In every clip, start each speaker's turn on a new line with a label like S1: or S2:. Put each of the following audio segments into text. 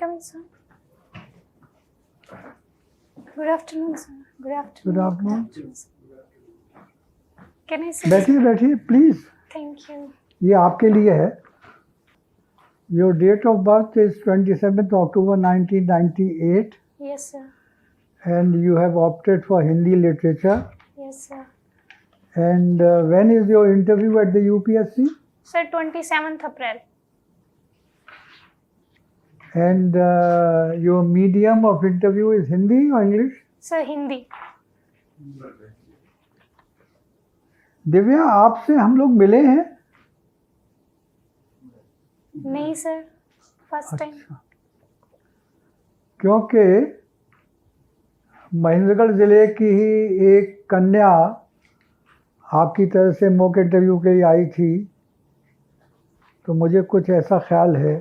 S1: come in, sir? Good afternoon, sir. Good afternoon.
S2: Good afternoon.
S1: Can I sit?
S2: बैठिए बैठिए please,
S1: Thank you.
S2: ये आपके लिए है. Your date of birth is 27th October 1998
S1: Yes, sir.
S2: and you have opted for Hindi literature.
S1: Yes, sir.
S2: And when is your interview at the UPSC?
S1: Sir, 27th April.
S2: And your medium of interview is Hindi or English?
S1: Sir, Hindi.
S2: Divya, आपसे हम लोग मिले हैं?
S1: नहीं sir, first time.
S2: अच्छा, क्योंकि महेंद्रगढ़ जिले की ही एक कन्या आपकी तरफ से मॉक इंटरव्यू के लिए आई थी, तो मुझे कुछ ऐसा ख्याल है.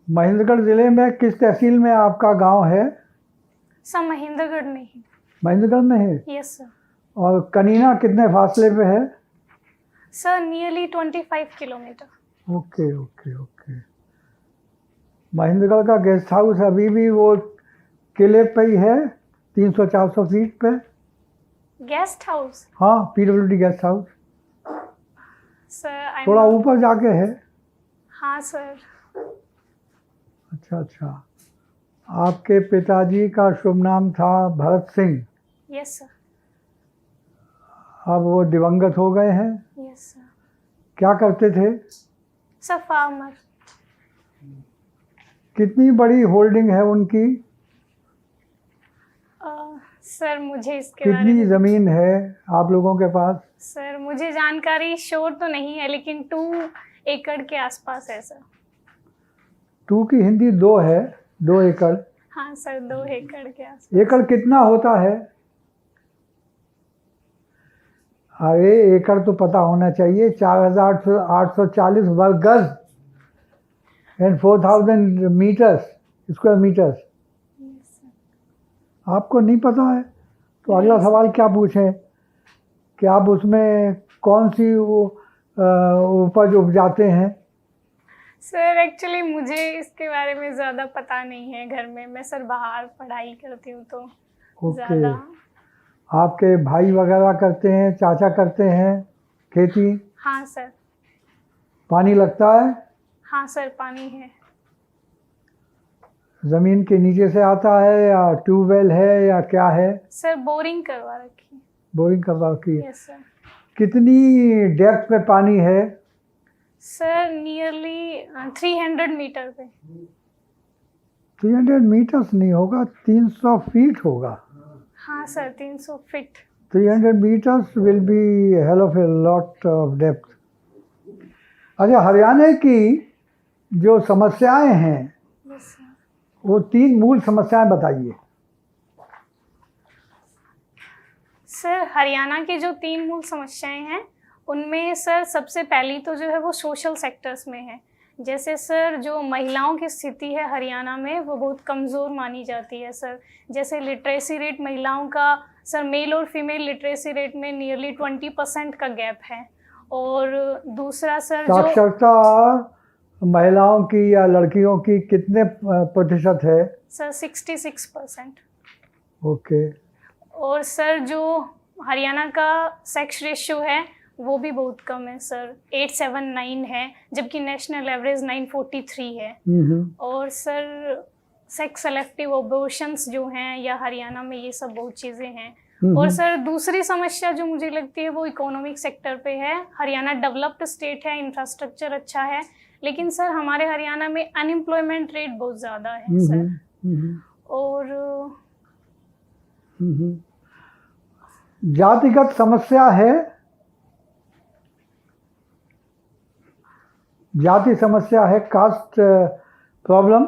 S2: महेंद्रगढ़ जिले में किस तहसील में आपका गांव है?
S1: सर, महेंद्रगढ़ में ही.
S2: महेंद्रगढ़ में है.
S1: Yes sir.
S2: और कनीना कितने फासले पे है?
S1: Sir, nearly 25 kilometre.
S2: Okay okay okay. Mahendragarh का गेस्ट हाउस अभी भी वो किले पे ही है, 300-400 फीट पे?
S1: Guest house?
S2: हाँ, PWD गेस्ट हाउस.
S1: सर,
S2: थोड़ा ऊपर जाके है.
S1: हाँ सर.
S2: अच्छा अच्छा. आपके पिताजी का शुभ नाम था भरत सिंह.
S1: Yes sir.
S2: अब वो दिवंगत हो गए हैं.
S1: Yes sir.
S2: क्या करते थे?
S1: Sir, farmer.
S2: कितनी बड़ी होल्डिंग है उनकी?
S1: सर, मुझे इसके बारे
S2: कितनी
S1: में
S2: ज़मीन है आप लोगों के पास?
S1: सर, मुझे जानकारी श्योर तो नहीं है, लेकिन 2 एकड़ के आसपास है सर.
S2: 2 की हिंदी 2 है. 2 एकड़.
S1: हाँ सर, 2 एकड़ के आसपास.
S2: एकड़ कितना होता है? अरे एकड़ तो पता होना चाहिए. 4,840 वर्ग गज and 4,000 metres, square metres.
S1: Yes sir.
S2: आपको नहीं पता है तो अगला सवाल क्या पूछें कि आप उसमें कौन सी उपज उपजाते हैं?
S1: सर, एक्चुअली मुझे इसके बारे में ज़्यादा पता नहीं है. घर में मैं सर बाहर पढ़ाई करती हूँ तो
S2: ओके.
S1: ज़्यादा.
S2: आपके भाई वगैरह करते हैं, चाचा करते हैं खेती?
S1: हाँ सर.
S2: पानी लगता है?
S1: हाँ सर, पानी है.
S2: ज़मीन के नीचे से आता है या ट्यूबवेल है या क्या है?
S1: सर, बोरिंग करवा रखी.
S2: बोरिंग करवा की.
S1: Yes sir.
S2: कितनी डेप्थ पे पानी है?
S1: सर, नियरली 300 मीटर पे.
S2: 300 मीटर्स नहीं होगा, 300 फीट होगा.
S1: हाँ sir, 300 feet.
S2: 300 meters will be a hell of a lot of depth. अच्छा, हरियाणा की जो समस्याएं हैं
S1: यस सर.
S2: वो 3 मूल समस्याएं बताइए.
S1: सर, हरियाणा की जो 3 मूल समस्याएं हैं उनमें सर सबसे पहली तो जो है वो सोशल सेक्टर्स में है. जैसे सर, जो महिलाओं की स्थिति है हरियाणा में वो बहुत कमज़ोर मानी जाती है सर. जैसे लिटरेसी रेट महिलाओं का सर, मेल और फीमेल लिटरेसी रेट में नियरली 20% का गैप है. और दूसरा सर, जो
S2: साक्षरता महिलाओं की या लड़कियों की कितने प्रतिशत है?
S1: सर 66%.
S2: ओके.
S1: और सर, जो हरियाणा का सेक्स रेशियो है वो भी बहुत कम है सर, 879 है, जबकि नेशनल एवरेज 943 है. और सर, सेक्स सेलेक्टिव अबॉर्शंस जो हैं या हरियाणा में ये सब बहुत चीज़ें हैं. और सर, दूसरी समस्या जो मुझे लगती है वो इकोनॉमिक सेक्टर पे है. हरियाणा डेवलप्ड स्टेट है, इंफ्रास्ट्रक्चर अच्छा है, लेकिन सर हमारे हरियाणा में अनएम्प्लॉयमेंट रेट बहुत ज़्यादा है सर. और
S2: जातिगत समस्या है? जाति समस्या है, कास्ट प्रॉब्लम?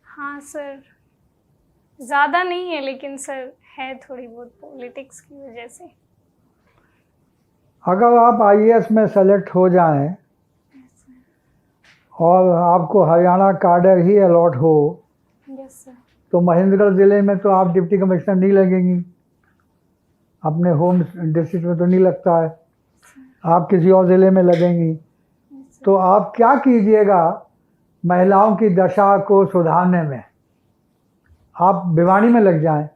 S1: हाँ सर, ज़्यादा नहीं है, लेकिन सर है थोड़ी बहुत पॉलिटिक्स की वजह से.
S2: अगर आप IAS में सेलेक्ट हो जाएं और आपको हरियाणा कार्डर ही अलॉट हो,
S1: यस सर.
S2: तो महेंद्रगढ़ ज़िले में तो आप डिप्टी कमिश्नर नहीं लगेंगी. अपने होम डिस्ट्रिक्ट में तो नहीं लगता है. आप किसी और ज़िले में लगेंगी. तो आप क्या कीजिएगा महिलाओं की दशा को सुधारने में? आप भिवानी में लग जाएं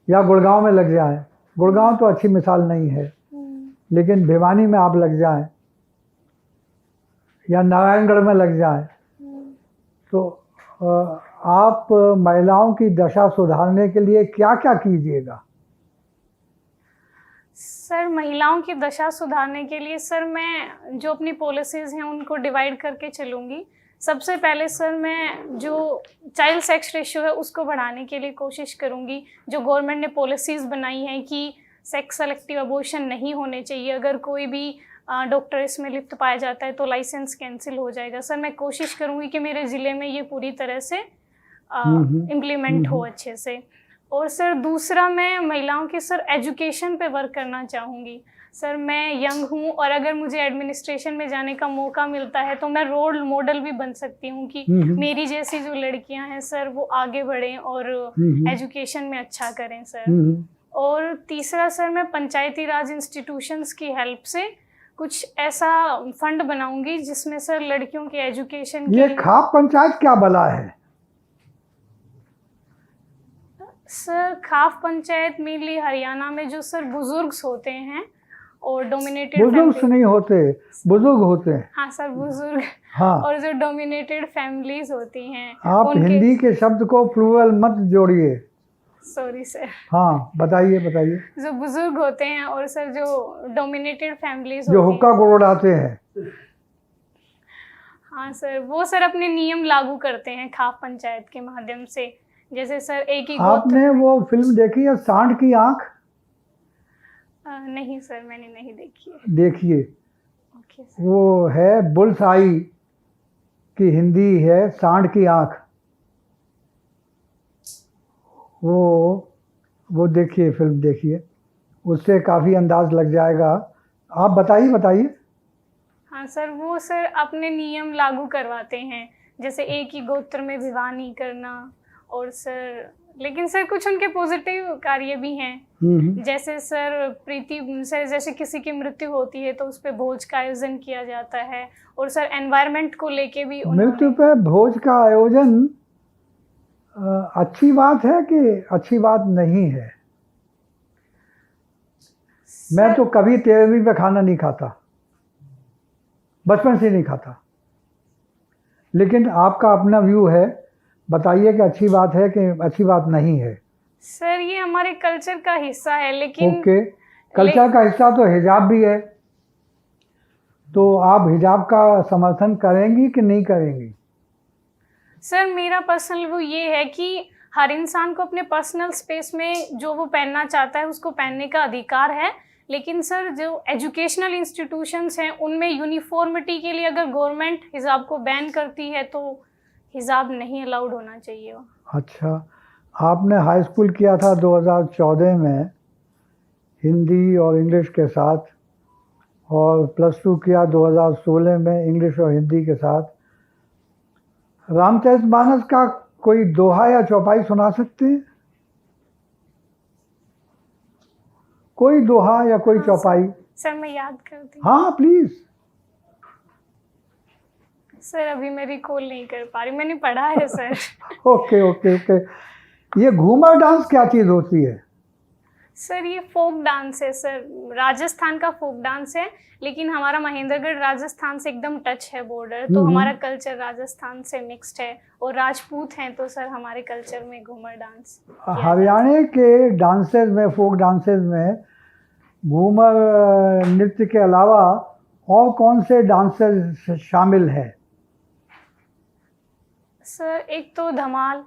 S2: या गुड़गांव में लग जाएं। गुड़गांव तो अच्छी मिसाल नहीं है, लेकिन भिवानी में आप लग जाएं या नारायणगढ़ में लग जाएं, तो आप महिलाओं की दशा सुधारने के लिए क्या क्या कीजिएगा?
S1: सर महिलाओं की दशा सुधारने के लिए सर मैं जो अपनी पॉलिसीज़ हैं उनको डिवाइड करके चलूँगी। सबसे पहले सर मैं जो चाइल्ड सेक्स रेशियो है उसको बढ़ाने के लिए कोशिश करूँगी। जो गवर्नमेंट ने पॉलिसीज़ बनाई हैं कि सेक्स सेलेक्टिव अबॉर्शन नहीं होने चाहिए, अगर कोई भी डॉक्टर इसमें लिप्त पाया जाता है तो लाइसेंस कैंसिल हो जाएगा। सर मैं कोशिश करूँगी कि मेरे ज़िले में ये पूरी तरह से इम्प्लीमेंट हो अच्छे से। और सर दूसरा मैं महिलाओं के सर एजुकेशन पे वर्क करना चाहूँगी। सर मैं यंग हूँ और अगर मुझे एडमिनिस्ट्रेशन में जाने का मौका मिलता है तो मैं रोल मॉडल भी बन सकती हूँ कि मेरी जैसी जो लड़कियाँ हैं सर वो आगे बढ़ें और एजुकेशन में अच्छा करें सर। और तीसरा सर मैं पंचायती राज इंस्टीट्यूशंस की हेल्प से कुछ ऐसा फंड बनाऊंगी जिसमें सर लड़कियों के एजुकेशन
S2: ये खाप पंचायत क्या भला है?
S1: सर खाप पंचायत मेनली हरियाणा में जो सर बुजुर्ग होते हैं और डोमिनेटेड
S2: बुजुर्ग नहीं होते, बुजुर्ग होते हैं।
S1: हाँ सर बुजुर्ग।
S2: हाँ।
S1: और जो डोमिनेटेड फैमिलीज होती हैं।
S2: आप हिंदी के शब्द को प्लूरल मत जोड़िए।
S1: Sorry sir.
S2: हाँ बताइए बताइए।
S1: जो बुजुर्ग होते हैं और सर जो डोमिनेटेड फैमिलीज
S2: जो हुक्का को उड़ाते हैं।
S1: हाँ सर वो सर अपने नियम लागू करते हैं खाप पंचायत के माध्यम से। जैसे सर एक ही
S2: आपने वो फिल्म देखी है सांड की आंख?
S1: नहीं सर मैंने नहीं देखी है।
S2: देखिए।
S1: Okay sir.
S2: वो है बुल्स आई की हिंदी है सांड की आंख। वो देखिए, फिल्म देखिए, उससे काफ़ी अंदाज लग जाएगा। आप बताइए बताइए।
S1: हाँ सर वो सर अपने नियम लागू करवाते हैं, जैसे एक ही गोत्र में विवाह नहीं करना। और सर लेकिन सर कुछ उनके पॉजिटिव कार्य भी हैं, जैसे सर प्रीति से जैसे किसी की मृत्यु होती है तो उस पर भोज का आयोजन किया जाता है। और सर एनवायरनमेंट को लेके भी
S2: मृत्यु पे भोज का आयोजन अच्छी बात है कि अच्छी बात नहीं है? मैं तो कभी 13वीं पे खाना नहीं खाता, बचपन से नहीं खाता, लेकिन आपका अपना व्यू है, बताइए कि अच्छी बात है कि अच्छी बात नहीं है।
S1: सर ये हमारे कल्चर का हिस्सा है, लेकिन
S2: ओके, कल्चर का हिस्सा तो हिजाब भी है, तो आप हिजाब का समर्थन करेंगी कि नहीं करेंगी?
S1: सर मेरा पर्सनल व्यू ये है कि हर इंसान को अपने पर्सनल स्पेस में जो वो पहनना चाहता है उसको पहनने का अधिकार है, लेकिन सर जो एजुकेशनल इंस्टीट्यूशंस हैं उनमें यूनिफॉर्मिटी के लिए अगर गवर्नमेंट हिजाब को बैन करती है तो हिजाब नहीं अलाउड होना चाहिए।
S2: अच्छा, आपने हाई स्कूल किया था 2014 में हिंदी और इंग्लिश के साथ, और +2 किया 2016 में इंग्लिश और हिंदी के साथ। रामचरितमानस का कोई दोहा या चौपाई सुना सकते हैं? कोई दोहा या कोई चौपाई?
S1: सर मैं याद करती हूँ।
S2: हाँ प्लीज।
S1: सर अभी मैं रिकॉल नहीं कर पा रही, मैंने पढ़ा है सर।
S2: Okay okay okay. ये घूमर डांस क्या चीज़ होती है?
S1: सर ये फोक डांस है सर, राजस्थान का फोक डांस है, लेकिन हमारा महेंद्रगढ़ राजस्थान से एकदम टच है बॉर्डर, तो हमारा कल्चर राजस्थान से मिक्स्ड है और राजपूत हैं, तो सर हमारे कल्चर में घूमर डांस।
S2: हरियाणा के डांसेस में, फोक डांसेस में घूमर नृत्य के अलावा और कौन से डांसेस शामिल हैं?
S1: सर एक तो धमाल।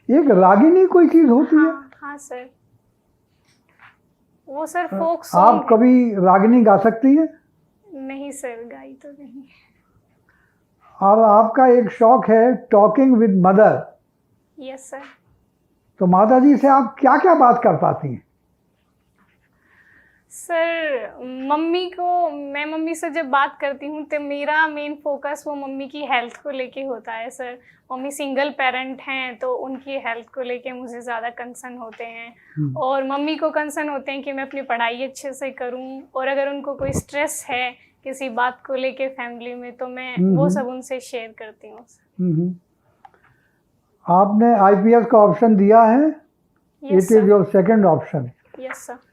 S2: एक रागिनी कोई चीज़ होती है?
S1: हाँ सर, वो सर फोक सॉन्ग।
S2: आप कभी रागिनी गा सकती है?
S1: नहीं सर, गाई तो नहीं।
S2: अब आपका एक शौक है talking with mother.
S1: Yes sir.
S2: तो माता जी से आप क्या क्या बात कर पाती हैं?
S1: सर मैं मम्मी से जब बात करती हूँ तो मेरा मेन फोकस वो मम्मी की हेल्थ को लेके होता है सर। मम्मी सिंगल पेरेंट हैं तो उनकी हेल्थ को लेके मुझे ज़्यादा कंसर्न होते हैं और मम्मी को कंसर्न होते हैं कि मैं अपनी पढ़ाई अच्छे से करूँ, और अगर उनको कोई स्ट्रेस है किसी बात को लेके फैमिली में तो मैं वो सब उनसे शेयर करती हूँ।
S2: आपने आईपीएस का ऑप्शन दिया है?
S1: Yes
S2: it is your second option.
S1: Yes sir.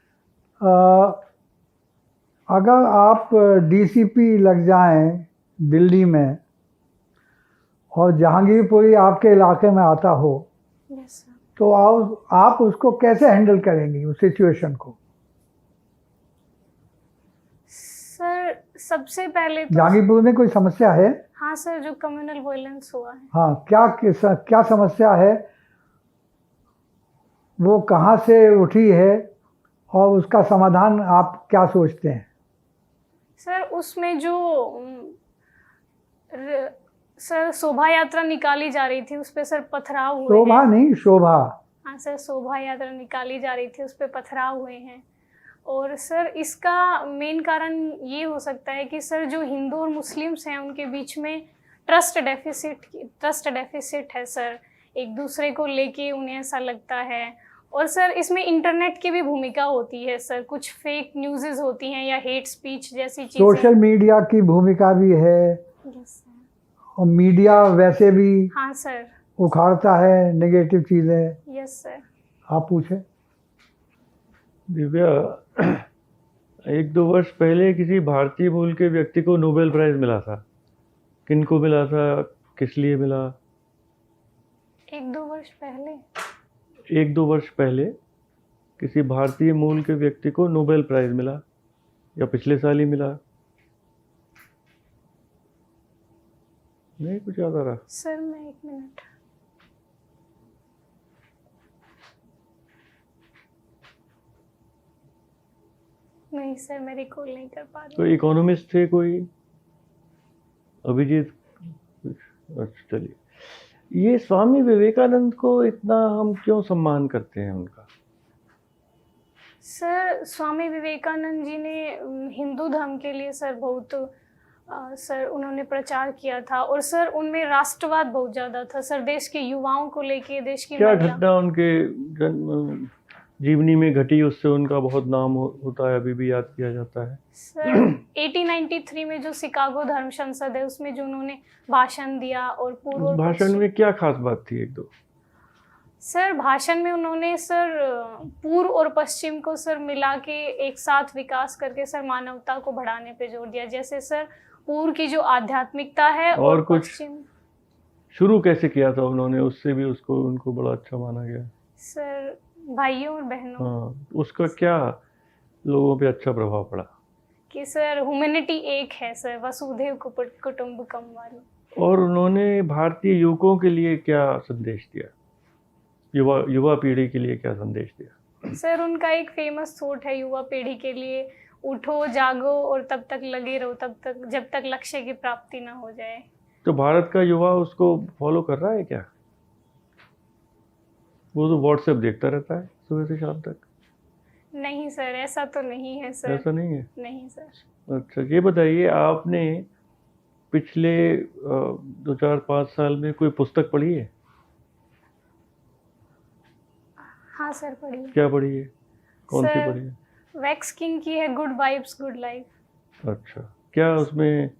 S2: अगर आप डीसीपी लग जाएं दिल्ली में और जहांगीरपुरी आपके इलाके में आता हो,
S1: यस सर।
S2: तो आप उसको कैसे हैंडल करेंगी उस सिचुएशन को?
S1: सर सबसे पहले तो
S2: जहांगीरपुर में कोई समस्या है?
S1: हाँ सर, जो कम्युनल वायलेंस हुआ है।
S2: हाँ, क्या समस्या है, वो कहाँ से उठी है और उसका समाधान आप क्या सोचते हैं?
S1: सर उसमें जो सर शोभा यात्रा निकाली जा रही थी उस पे सर पथराव हुए
S2: शोभा
S1: हैं।
S2: नहीं, शोभा।
S1: हाँ सर, शोभा यात्रा निकाली जा रही थी उस पे पथराव हुए हैं। और सर इसका मेन कारण ये हो सकता है कि सर जो हिंदू और मुस्लिम्स हैं उनके बीच में ट्रस्ट डेफिसिट है सर, एक दूसरे को लेके उन्हें ऐसा लगता है। और सर इसमें इंटरनेट की भी भूमिका होती है सर, कुछ फेक न्यूज़ेस होती हैं या हेट स्पीच जैसी चीज़ें।
S2: सोशल मीडिया की भूमिका भी है।
S1: Yes sir.
S2: और मीडिया वैसे भी
S1: हाँ सर।
S2: उखाड़ता है नेगेटिव चीज़ें।
S1: Yes sir.
S2: आप पूछें।
S3: दिव्या, 1-2 वर्ष पहले किसी भारतीय मूल के व्यक्ति को नोबेल प्राइज मिला था। किनको मिला था, किस लिए मिला?
S1: 1-2 वर्ष पहले
S3: 1-2 वर्ष पहले किसी भारतीय मूल के व्यक्ति को नोबेल प्राइज मिला, या पिछले साल ही मिला? नहीं कुछ याद आ रहा?
S1: सर मैं 1 मिनट। नहीं सर, मैं रिकॉल नहीं कर पा रही।
S3: तो इकोनॉमिस्ट थे कोई, अभिजीत? अच्छा चलिए, ये स्वामी विवेकानंद को इतना हम क्यों सम्मान करते हैं उनका?
S1: सर स्वामी विवेकानंद जी ने हिंदू धर्म के लिए सर बहुत सर उन्होंने प्रचार किया था, और सर उनमें राष्ट्रवाद बहुत ज़्यादा था सर, देश के युवाओं को लेके, देश की
S3: क्या घटना उनके जीवनी में घटी उससे उनका बहुत नाम होता है, अभी भी याद किया जाता है?
S1: सर 1893 में जो शिकागो धर्म संसद है उसमें जो उन्होंने भाषण दिया, और पूर्व और
S3: भाषण में क्या खास बात थी? 1-2
S1: सर भाषण में उन्होंने सर पूर्व और पश्चिम को सर मिला के एक साथ विकास करके सर मानवता को बढ़ाने पे जोर दिया। जैसे सर पूर्व की जो आध्यात्मिकता है और
S3: कुछ
S1: पश्चिम।
S3: शुरू कैसे किया था उन्होंने, उससे भी उनको बड़ा अच्छा माना गया।
S1: सर भाइयों और बहनों।
S3: हाँ, उसका क्या लोगों पे अच्छा प्रभाव पड़ा?
S1: कि सर ह्यूमैनिटी एक है सर, वसुधैव कुटुंबकम वाली।
S3: और उन्होंने भारतीय युवकों के लिए क्या संदेश दिया, युवा पीढ़ी के लिए क्या संदेश दिया?
S1: सर उनका एक फेमस थॉट है युवा पीढ़ी के लिए, उठो जागो और तब तक लगे रहो, तब तक जब तक लक्ष्य की प्राप्ति ना हो जाए।
S3: तो भारत का युवा उसको फॉलो कर रहा है क्या? वो तो व्हाट्सएप देखता रहता है सुबह से शाम तक।
S1: नहीं सर, ऐसा तो नहीं है सर।
S3: ऐसा नहीं है?
S1: नहीं सर।
S3: अच्छा, ये बताइए, आपने पिछले 2-4-5 साल में कोई पुस्तक पढ़ी है?
S1: हाँ सर पढ़ी है।
S3: क्या पढ़ी है? कौन सी पढ़ी है?
S1: वैक्स किंग की है गुड वाइब्स गुड लाइफ।
S3: अच्छा, क्या उसमें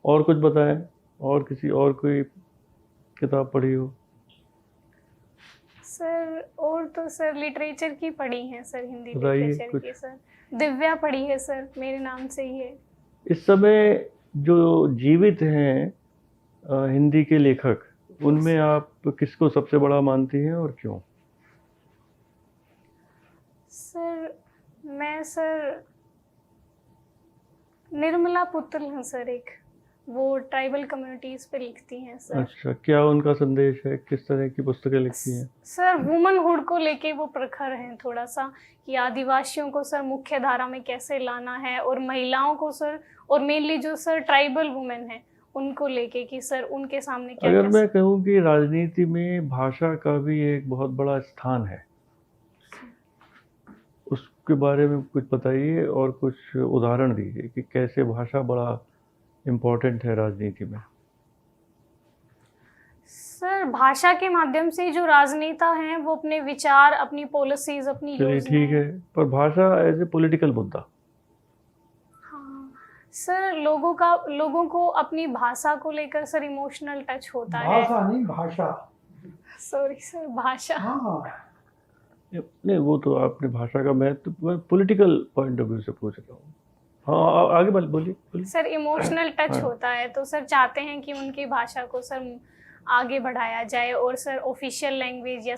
S3: और कुछ बताएं, और किसी और कोई किताब पढ़ी हो?
S1: सर और तो सर लिटरेचर की पढ़ी है सर, हिंदी
S3: बताइए
S1: लिटरेचर
S3: कुछ।
S1: की सर दिव्या पढ़ी है सर, मेरे नाम से ही है।
S3: इस समय जो जीवित हैं हिंदी के लेखक, उनमें आप किसको सबसे बड़ा मानती हैं और क्यों?
S1: सर मैं सर निर्मला पुतल हूँ सर, एक वो ट्राइबल कम्युनिटीज़ पे लिखती हैं सर।
S3: अच्छा, क्या उनका संदेश है, किस तरह की पुस्तकें लिखती हैं?
S1: सर वुमनहुड को लेके वो प्रखर हैं थोड़ा सा, कि आदिवासियों को सर मुख्य धारा में कैसे लाना है, और महिलाओं को सर, और मेनली जो सर ट्राइबल वुमेन है उनको लेके कि सर उनके सामने क्या
S3: अगर मैं कहूँ कि राजनीति में भाषा का भी एक बहुत बड़ा स्थान है, उसके बारे में कुछ बताइए और कुछ उदाहरण दीजिए कि कैसे भाषा बड़ा इम्पोर्टेंट है राजनीति में।
S1: सर भाषा के माध्यम से जो राजनेता हैं वो अपने विचार, अपनी पॉलिसीज, अपनी
S3: चलिए ठीक
S1: योजनाएं।
S3: है, पर भाषा एज ए पॉलिटिकल मुद्दा।
S1: हाँ सर, लोगों को अपनी भाषा को लेकर सर इमोशनल टच होता है।
S2: भाषा नहीं, भाषा।
S1: सॉरी सर, भाषा।
S2: हाँ,
S3: नहीं वो तो आपने भाषा का, मैं पॉलिटिकल पॉइंट ऑफ व्यू से पूछ रहा हूँ। हाँ आगे बोलिए।
S1: सर इमोशनल टच
S3: हाँ।
S1: होता है, तो सर चाहते हैं कि उनकी भाषा को सर आगे बढ़ाया जाए और सर ऑफिशियल लैंग्वेज या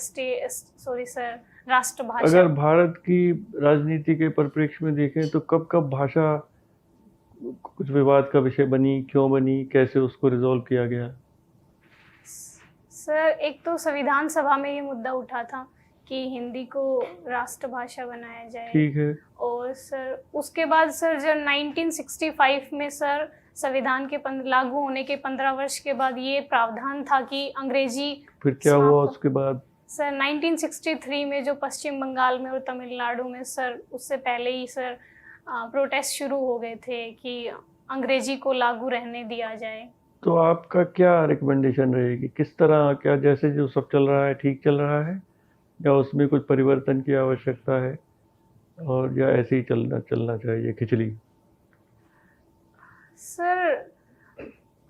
S1: राष्ट्रभाषा।
S3: अगर भारत की राजनीति के परिप्रेक्ष्य में देखें तो कब कब भाषा कुछ विवाद का विषय बनी, क्यों बनी, कैसे उसको रिजॉल्व किया गया?
S1: सर एक तो संविधान सभा में ये मुद्दा उठा था कि हिंदी को राष्ट्रभाषा बनाया जाए।
S3: ठीक है।
S1: और सर उसके बाद सर जब 1965 में सर संविधान के लागू होने के 15 वर्ष के बाद ये प्रावधान था कि अंग्रेजी।
S3: फिर क्या हुआ उसके बाद?
S1: सर 1963 में जो पश्चिम बंगाल में और तमिलनाडु में सर, उससे पहले ही सर प्रोटेस्ट शुरू हो गए थे कि अंग्रेजी को लागू रहने दिया जाए।
S3: तो आपका क्या रिकमेंडेशन रहेगी, किस तरह, क्या जैसे जो सब चल रहा है ठीक चल रहा है या उसमें कुछ परिवर्तन की आवश्यकता है, और या ऐसे ही चलना चाहिए खिचड़ी?
S1: सर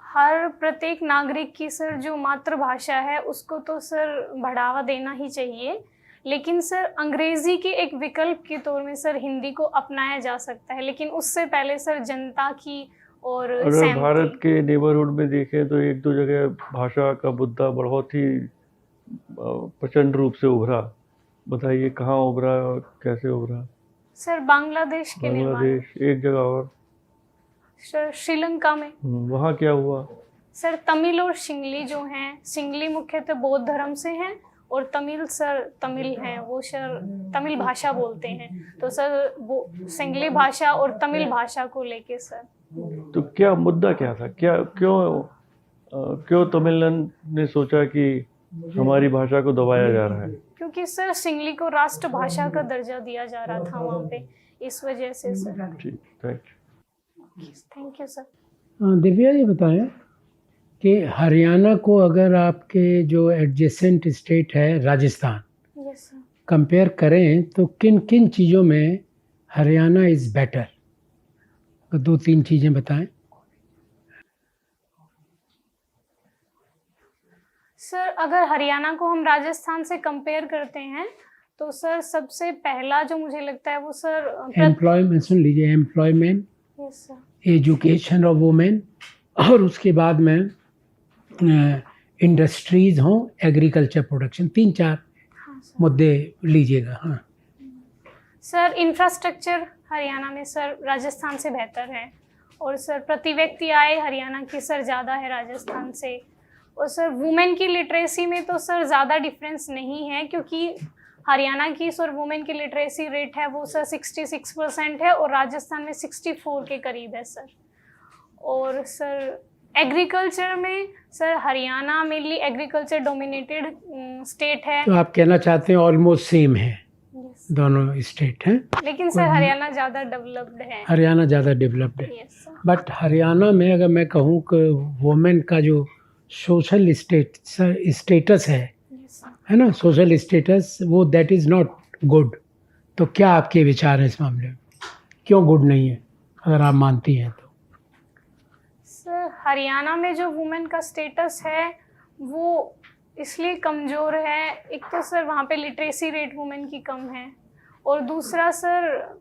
S1: हर प्रत्येक नागरिक की सर जो मातृभाषा है उसको तो सर बढ़ावा देना ही चाहिए, लेकिन सर अंग्रेजी के एक विकल्प के तौर में सर हिंदी को अपनाया जा सकता है, लेकिन उससे पहले सर जनता की और
S3: अगर भारत के नेबरहुड में देखें तो एक दो जगह भाषा का मुद्दा बहुत ही प्रचंड रूप से उभरा। बताइए कहाँ उभरा और कैसे उभरा?
S1: सर बांग्लादेश के निर्माण,
S3: बांग्लादेश, एक जगह और
S1: सर श्रीलंका में।
S3: वहाँ क्या हुआ?
S1: सर तमिल और सिंगली जो हैं, सिंगली मुख्यतः बौद्ध धर्म से हैं और तमिल सर तमिल हैं, वो सर तमिल भाषा बोलते हैं, तो सर वो सिंगली भाषा और तमिल भाषा को लेके सर।
S3: तो क्या मुद्दा क्या था, क्यों तमिलनाडु ने सोचा कि हमारी भाषा को दबाया जा रहा है?
S1: क्योंकि सर सिंगली को राष्ट्रभाषा का दर्जा दिया जा रहा था वहाँ पे, इस वजह से सर।
S3: ठीक,
S1: थैंक यू सर।
S4: दिव्या ये बताएं कि हरियाणा को अगर आपके जो एडजेसेंट स्टेट है राजस्थान,
S1: यस सर,
S4: कंपेयर करें तो किन किन चीज़ों में हरियाणा इज़ बेटर? तो 2-3 चीज़ें बताएं।
S1: सर अगर हरियाणा को हम राजस्थान से कंपेयर करते हैं तो सर सबसे पहला जो मुझे लगता है वो सर
S4: एम्प्लॉयमेंट, सुन लीजिए, employment,
S1: yes sir,
S4: education of women, और उसके बाद में इंडस्ट्रीज़ हों, एग्रीकल्चर प्रोडक्शन, 3-4
S1: हाँ सर।
S4: मुद्दे लीजिएगा। हाँ
S1: सर इंफ्रास्ट्रक्चर हरियाणा में सर राजस्थान से बेहतर है, और सर प्रति व्यक्ति आय हरियाणा की सर ज़्यादा है राजस्थान से, और सर वुमेन की लिटरेसी में तो सर ज़्यादा डिफरेंस नहीं है, क्योंकि हरियाणा की सर वुमेन की लिटरेसी रेट है वो सर 66% है और राजस्थान में 64 के करीब है सर। और सर एग्रीकल्चर में sir Haryana mainly agriculture dominated state है।
S4: तो आप कहना चाहते हैं ऑलमोस्ट सेम है,
S1: Yes.
S4: दोनों स्टेट हैं,
S1: लेकिन सर हरियाणा ज़्यादा डेवलप्ड है।
S4: हरियाणा ज़्यादा डेवलप्ड है।
S1: Yes sir.
S4: बट हरियाणा में अगर मैं कहूँ कि वुमेन का जो सोशल स्टेटस
S1: यस सर।
S4: है ना, सोशल स्टेटस, वो दैट इज़ नॉट गुड। तो क्या आपके विचार हैं इस मामले में, क्यों गुड नहीं है, अगर आप मानती हैं तो?
S1: सर हरियाणा में जो वुमेन का स्टेटस है वो इसलिए कमज़ोर है, एक तो सर वहाँ पे लिटरेसी रेट वुमेन की कम है, और दूसरा सर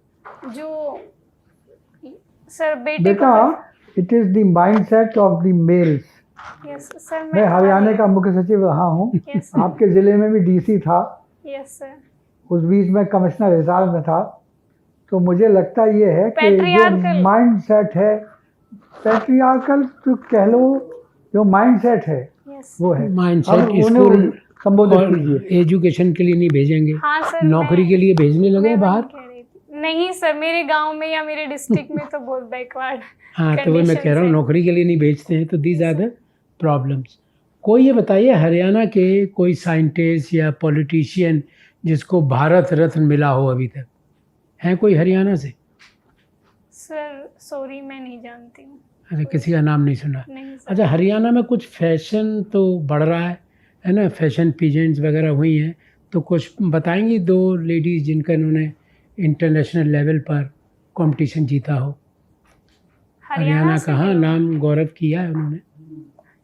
S1: जो सर
S2: बेटा, it is the mindset of the mails.
S1: Yes sir.
S2: मैं हरियाणा का मुख्य सचिव रहा हूँ।
S1: यस
S2: आपके ज़िले में भी डीसी था,
S1: यस सर।
S2: उस बीच में कमिश्नर हिसार में था। तो मुझे लगता ये है कि जो
S1: Patriarchal।
S2: माइंडसेट है, पैट्रियार्कल तो कह लो, जो माइंडसेट है
S1: यस
S2: वो है।
S4: माइंडसेट
S2: अब उन्हें
S4: स्कूल
S2: संबोधित
S4: और
S2: कीजिए।
S4: एजुकेशन के लिए नहीं भेजेंगे,
S1: हाँ सर।
S4: नौकरी के लिए भेजने लगे
S1: मैं
S4: बाहर।
S1: वही कह रही थी। नहीं सर, मेरे गांव में या मेरे डिस्ट्रिक्ट में तो बहुत बैकवर्ड
S4: हाँ, तो वही मैं कह रहा हूँ,
S1: conditions
S4: नौकरी के लिए नहीं भेजते हैं, तो दीज आर द प्रॉब्लम्स। कोई ये बताइए, हरियाणा के कोई साइंटिस्ट या पॉलिटिशियन जिसको भारत रत्न मिला हो अभी तक, हैं कोई हरियाणा से?
S1: सर सॉरी मैं नहीं जानती हूँ।
S4: अच्छा, किसी का नाम नहीं सुना?
S1: नहीं सर।
S4: अच्छा, हरियाणा में कुछ फैशन तो बढ़ रहा है ना, फैशन पीजेंट्स वगैरह हुई हैं, तो कुछ बताएंगी 2 लेडीज़ जिनका इन्होंने इंटरनेशनल लेवल पर कंपटीशन जीता हो? हरियाणा
S1: से
S4: का, हाँ,
S1: भी हो?
S4: नाम गौरव किया है उन्होंने।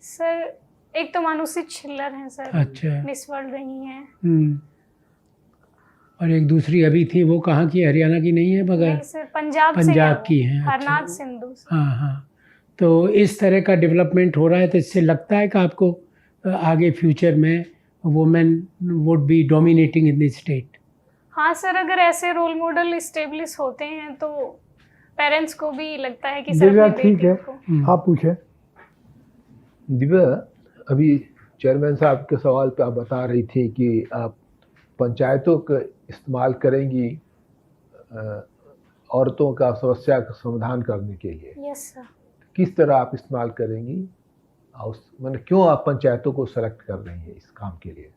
S1: सर एक तो मानुषी छिल्लर हैं सर,
S4: अच्छा।
S1: मिस वर्ल्ड रही हैं।
S4: और एक दूसरी अभी थी, वो कहाँ की है? हरियाणा की नहीं है मगर
S1: नहीं सर, पंजाब से
S4: पंजाब
S1: हैं
S4: की
S1: वो,
S4: हैं। अच्छा।
S1: हरनाथ सिंधु सर।
S4: हाँ हाँ। तो इस तरह का डेवलपमेंट हो रहा है, तो इससे लगता है कि आपको आगे फ्यूचर में women would be dominating in the state?
S1: हाँ सर, अगर ऐसे रोल मॉडल इस्टेब्लिश होते हैं तो पेरेंट्स को भी लगता है कि सर
S2: दिव्या
S1: अपनी
S2: ठीक है,
S1: बेटियों को।
S2: आप पूछे।
S5: दिव्या, अभी चेयरमैन साहब के सवाल पे आप बता रही थी कि आप पंचायतों का इस्तेमाल करेंगी औरतों का समस्या का समाधान करने के लिए।
S1: Yes sir.
S5: किस तरह आप इस्तेमाल करेंगी और मतलब क्यों आप पंचायतों को सेलेक्ट कर रही हैं इस काम के लिए?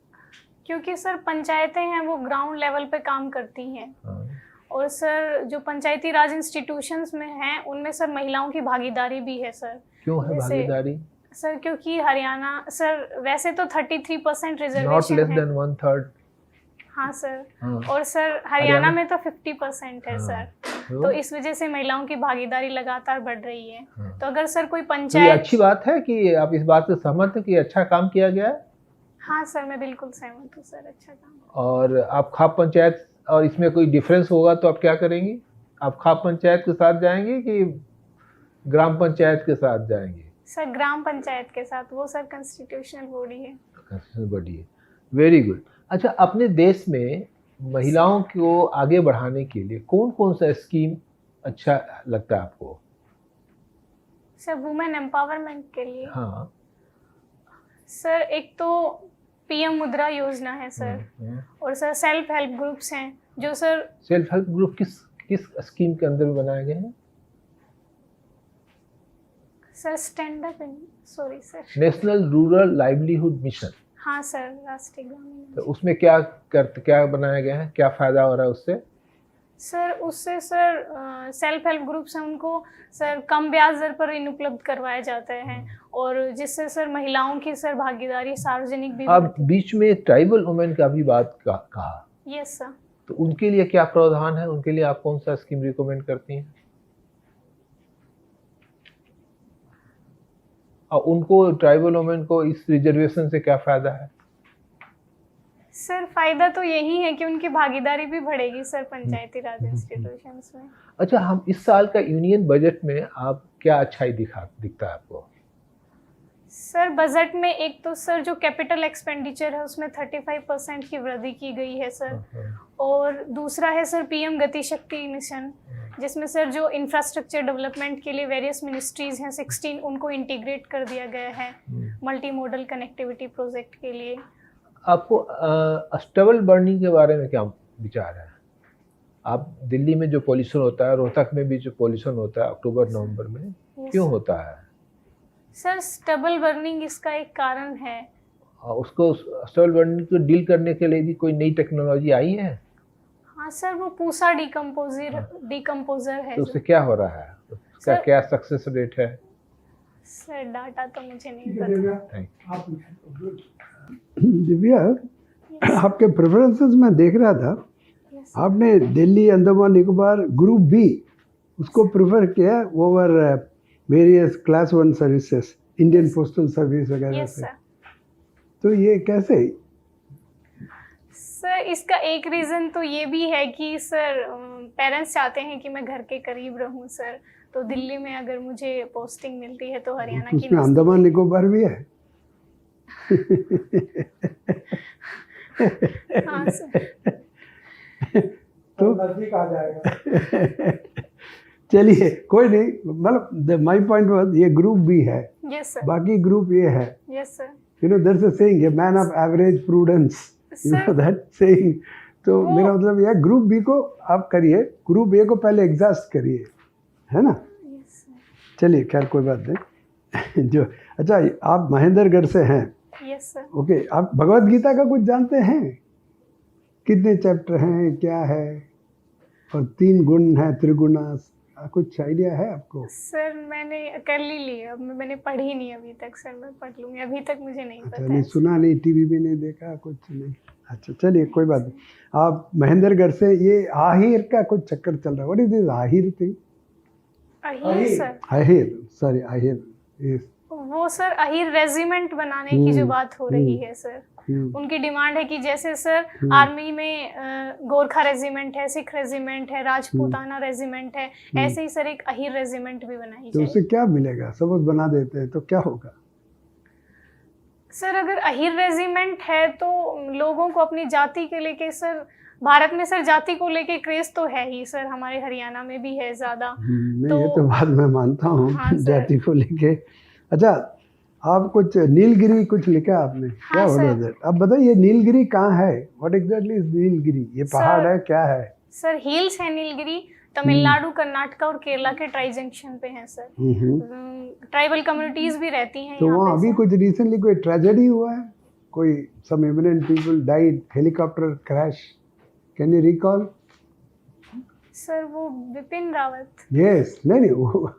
S1: क्योंकि सर पंचायतें हैं वो ग्राउंड लेवल पे काम करती हैं।
S5: हाँ।
S1: और सर जो पंचायती राज इंस्टीट्यूशंस में हैं उनमें सर महिलाओं की भागीदारी भी है सर।
S5: क्यों है
S1: जैसे-
S5: भागीदारी?
S1: सर क्योंकि हरियाणा सर वैसे तो 33%
S5: नॉट
S1: रिजर्वेशन
S5: लेस
S1: है।
S5: देन 1/3।
S1: हाँ सर।
S5: हाँ।
S1: और सर हरियाणा
S5: हरियाणा
S1: में तो 50% है
S5: हाँ।
S1: सर। तो इस वजह से महिलाओं की भागीदारी लगातार बढ़ रही है।
S5: हाँ।
S1: तो अगर सर कोई
S5: तो ये
S1: पंचायत।
S5: अच्छी बात है कि आप इस बात से सहमत हैं कि अच्छा काम किया गया है?
S1: हाँ सर, मैं बिल्कुल सहमत हूँ सर, अच्छा काम।
S5: और आप खाप पंचायत और इसमें कोई डिफरेंस होगा तो आप क्या करेंगी? आप खाप पंचायत के साथ जाएंगे कि ग्राम पंचायत के साथ जाएंगे?
S1: सर ग्राम पंचायत के साथ, वो सर कॉन्स्टिट्यूशनल बॉडी है।
S5: बड़ी है। Very good. अच्छा, अपने देश में महिलाओं को आगे बढ़ाने के लिए कौन कौन सा स्कीम अच्छा लगता है आपको?
S1: सर वुमेन एम्पावरमेंट के लिए
S5: हाँ।
S1: सर एक तो पीएम मुद्रा योजना है सर। और सर सेल्फ हेल्प ग्रुप्स हैं जो सर।
S5: सेल्फ हेल्प ग्रुप किस किस स्कीम के अंदर बनाए गए हैं?
S1: Sir stand up in, sorry sir.
S5: National rural livelihood mission.
S1: हाँ सर, राष्ट्रीय ग्रामीण।
S5: तो उसमें क्या बनाया गया है, क्या फायदा हो रहा है उससे?
S1: सर उससे सर सेल्फ हेल्प ग्रुप्स हैं उनको सर कम ब्याज दर पर ऋण उपलब्ध करवाए जाते हैं और जिससे सर महिलाओं की सर भागीदारी सार्वजनिक भी
S5: आप
S1: बढ़ती है।
S5: बीच में ट्राइबल वुमेन का भी बात कहा,
S1: यस सर।
S5: तो उनके लिए क्या प्रावधान है? उनके लिए आप कौन सा स्कीम रिकमेंड करती हैं? और उनको ट्राइबल वुमेन को इस रिजर्वेशन से क्या फायदा है?
S1: सर फायदा तो यही है कि उनकी भागीदारी भी बढ़ेगी सर पंचायती राज इंस्टीट्यूशंस में।
S5: अच्छा, हम इस साल का यूनियन बजट में आप क्या अच्छाई दिखता है आपको?
S1: सर बजट में एक तो सर जो कैपिटल एक्सपेंडिचर है उसमें 35% की वृद्धि की गई है सर। और दूसरा है सर पीएम गति शक्ति मिशन, जिसमें सर जो इंफ्रास्ट्रक्चर डेवलपमेंट के लिए वेरियस मिनिस्ट्रीज हैं 16 उनको इंटीग्रेट कर दिया गया है मल्टी मॉडल कनेक्टिविटी प्रोजेक्ट के लिए।
S5: आपको स्टबल बर्निंग के बारे में क्या विचार है? आप दिल्ली में जो पॉल्यूशन होता है, रोहतक में भी जो पॉल्यूशन होता है अक्टूबर नवंबर में, क्यों होता है?
S1: सर स्टबल बर्निंग इसका एक कारण है।
S5: उसको स्टबल बर्निंग को डील करने के लिए भी कोई नई टेक्नोलॉजी आई है?
S1: हाँ सर, वो पूसा डिकम्पोजर है।
S5: तो उससे क्या हो रहा है? उसका
S1: सर-
S5: क्या सक्सेस रेट है?
S1: सर डाटा तो मुझे नहीं पता।
S5: Thank
S2: दिव्या, आपके प्रेफरेंसेस में देख रहा था,
S1: Yes.
S2: आपने दिल्ली अंडमान निकोबार ग्रुप बी उसको प्रेफर किया over various class 1 services, Indian postal service वगैरह
S1: यस
S2: से।
S1: सर।
S2: तो ये कैसे?
S1: सर इसका एक रीज़न तो ये भी है कि सर पेरेंट्स चाहते हैं कि मैं घर के करीब रहूं सर। तो दिल्ली में अगर मुझे पोस्टिंग मिलती है तो हरियाणा की
S2: उसमें अंडमान निकोबार भी है।
S1: हाँ सर।
S2: तो नजदीक आ जाएगा। चलिए कोई नहीं, मतलब माय पॉइंट वाज ये ग्रुप बी है,
S1: यस सर।
S2: बाकी ग्रुप ये है।
S1: Yes sir.
S2: You know there is a saying, a man of average prudence, you know
S1: sir
S2: that saying. तो
S1: वो-
S2: मेरा मतलब यह ग्रुप बी को आप करिए, ग्रुप ए को पहले एग्जॉस्ट करिए, है ना?
S1: Yes sir.
S2: चलिए खैर कोई बात नहीं। जो अच्छा, आप महेंद्रगढ़ से हैं,
S1: यस सर।
S2: ओके। आप भगवत गीता का कुछ जानते हैं? कितने चैप्टर हैं, क्या है?
S6: और 3 गुण है त्रिगुणा, कुछ आइडिया है आपको?
S1: सर मैंने कर ली अब मैंने पढ़ी नहीं अभी तक सर, मैं पढ़ लूँगी, अभी तक मुझे नहीं
S6: अच्छा,
S1: पता
S6: नहीं
S1: है।
S6: सुना, नहीं टीवी भी नहीं देखा, कुछ नहीं। अच्छा चलिए कोई बात नहीं। आप महेंद्रगढ़ से, ये आहिर का कुछ चक्कर चल रहा है, what is this Ahir thing?
S1: Ahir sir,
S6: Ahir, sorry Ahir, yes।
S1: वो सर अहीर रेजिमेंट बनाने की जो बात हो रही है सर, उनकी डिमांड है कि जैसे सर आर्मी में गोरखा रेजिमेंट है, सिख रेजिमेंट है, राजपूताना रेजिमेंट है, ऐसे ही सर एक अहीर रेजिमेंट भी बनाई
S6: तो
S1: जाए।
S6: उससे क्या मिलेगा? सपोज बना देते हैं तो क्या होगा?
S1: सर अगर अहीर रेजिमेंट है तो लोगों को अपनी जाति के लेके सर, भारत में सर जाति को लेके क्रेज तो है ही सर, हमारे हरियाणा में भी है ज़्यादा।
S6: नहीं ये तो बात मैं मानता हूँ,
S1: हाँ, सर।
S6: जाति को लेके। अच्छा, आप कुछ नीलगिरी कुछ लिखा आपने, क्या
S1: हाँ,
S6: हो रहा है? अब बताइए नीलगिरी कहाँ है? What exactly is Nilgiri? ये पहाड़ है, क्या है?
S1: सर हिल्स है नीलगिरी, तमिलनाडु, कर्नाटका और केरला के ट्राई जंक्शन पे है सर। ट्राइबल कम्युनिटीज भी रहती हैं
S6: तो
S1: यहाँ
S6: वहाँ
S1: पे
S6: अभी
S1: सर।
S6: कुछ रिसेंटली कोई ट्रेजेडी हुआ है? कोई some eminent people died, helicopter crash, can you recall?
S1: Sir वो विपिन रावत।
S6: यस, नहीं वो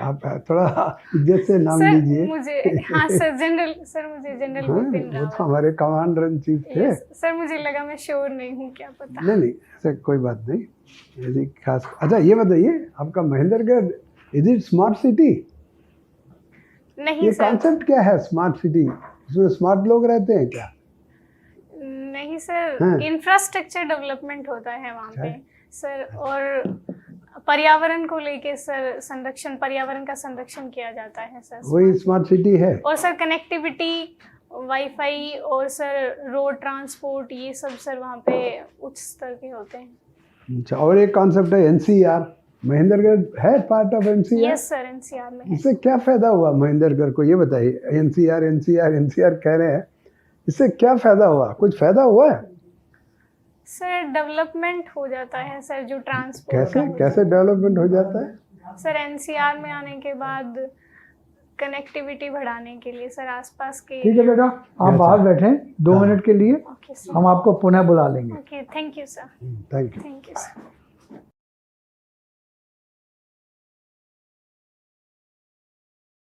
S6: आप थोड़ा इज्जत से नाम
S1: सर
S6: लीजिए।
S1: मुझे, हाँ सर जनरल, सर मुझे जनरल
S6: हाँ,
S1: विपिन
S6: वो तो
S1: रावत।
S6: हमारे कमांडर इन चीफ थे।
S1: Yes, सर मुझे लगा, मैं श्योर नहीं हूँ, क्या पता।
S6: नहीं ऐसा कोई बात नहीं, ऐसी खास। अच्छा ये बताइए, आपका Mahendragarh is it smart city?
S1: नहीं
S6: ये
S1: सर,
S6: कॉन्सेप्ट क्या है स्मार्ट सिटी? इसमें स्मार्ट लोग रहते हैं क्या?
S1: नहीं सर,
S6: हाँ।
S1: इंफ्रास्ट्रक्चर डेवलपमेंट होता है वहाँ पे
S6: अच्छा।
S1: सर, और पर्यावरण को लेके सर संरक्षण, पर्यावरण का संरक्षण किया जाता है सर।
S6: वही स्मार्ट सिटी है।
S1: और सर कनेक्टिविटी, वाईफाई और सर रोड ट्रांसपोर्ट, ये सब सर वहाँ पे उच्च स्तर के होते हैं।
S6: अच्छा, और एक कॉन्सेप्ट है एनसीआर, महेंद्रगढ़ है part of NCR?
S1: Yes sir, NCR में है।
S6: इससे क्या फायदा हुआ महेंद्रगढ़ को, ये बताइए। एनसीआर एनसीआर एनसीआर कह रहे हैं, इससे क्या फायदा हुआ? कुछ फायदा हुआ है?
S1: सर डेवलपमेंट हो जाता है सर, जो ट्रांसपोर्ट
S6: कैसे डेवलपमेंट हो जाता है?
S1: सर एनसीआर में आने के बाद कनेक्टिविटी बढ़ाने के लिए सर आसपास के।
S2: ठीक है बेटा, आप बाहर बैठें 2 मिनट के लिए,
S1: ओके सर,
S2: हम आपको पुनः बुला लेंगे।
S1: Okay, thank you sir,
S6: thank you.
S1: Thank you sir.